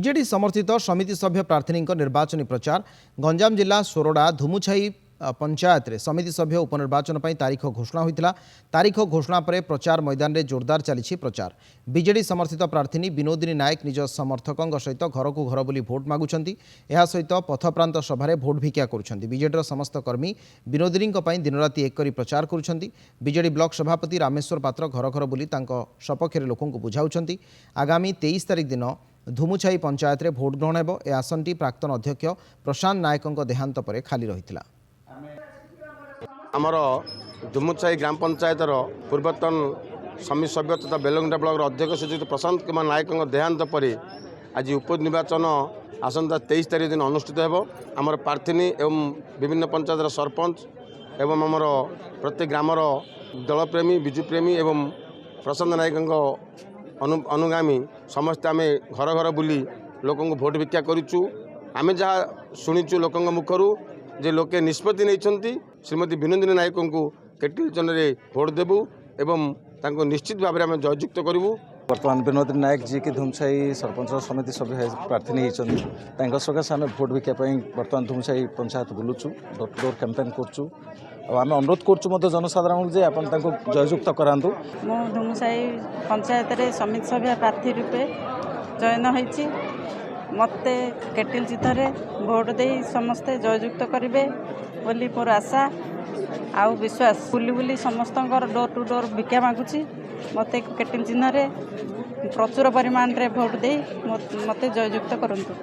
BJD समर्थित समिति सभ्य प्रार्थी निर्वाचन प्रचार गंजाम जिला सोरडा धुमुछाई पंचायत रे समिति सभ्य उपनिर्वाचन पर तारीख घोषणा होता। तारीख घोषणा पर प्रचार मैदान में जोरदार चली प्रचार। बीजेडी समर्थित प्रार्थी विनोदिनी नायक निज समर्थकों सहित घर को घर बुली भोट मागुंट। यह सहित पथप्रांत सभार भोट भिक्षा करुछंती। बीजेडी समस्त कर्मी विनोदिनी दिन राति एक करी प्रचार करुछंती। बीजेडी ब्लॉक सभापति रामेश्वर पात्र घर घर बुली सपक्ष लोक बुझाउछंती। आगामी 23 तारिख दिन धुमुछाई पंचायत रे भोट ग्रहण हेबो। ए आसनटी प्राक्तन अध्यक्ष प्रशांत नायकों देहांत पर खाली रहिथिला। आमर धुमुछाई ग्राम पंचायतर पूर्वतन समिति सभ्य तथा बेलगुंडा ब्लॉक अध्यक्ष श्रीजुक्त प्रशांत कुमार नायकों देहांत पर आज उपनिर्वाचन आसंता 23 तारिख दिन अनुष्ठित हेबो। आमर प्रार्थी एवं विभिन्न पंचायतर सरपंच एवं आमर प्रत्येक ग्रामर दलप्रेमी विजुप्रेमी एवं प्रशांत नायकों अनुगामी समस्त आम घर घर बुली लोक भोट भिक्षा करूँ। आम जहाँ शुणुचु लोक मुखर जे लोके निष्पत्ति नहीं श्रीमती विनोदिनी नायक को केटिल चन भोट देबू एवं तांको निश्चित भाव में जययुक्त करूँ। वर्तमान विनोदिनी नायक जी की धुमुछाई सरपंच समिति सभ्य प्रार्थी होती सकाशे आम भोट भिक्षापी बर्तमान धुमुछाई पंचायत बुलूचु डोर टू डोर कैंपेन करूँ। आम अनुरोध करूँ जनसाधारण जे आप जययुक्त करातु। मु धुमुछाई पंचायत रे समिति सभ्य प्रार्थी रूपे चयन होती। मते केटिल चित्र भोट दे समस्ते जययुक्त करेंगे बोली मोर आशा आउ विश्वास। बुली बुली समस्त डोर टू डोर भिक्षा मागुची। मते केटिल चिन्ह प्रचुर परिमाण रे भोट दे मते जययुक्त करंतु।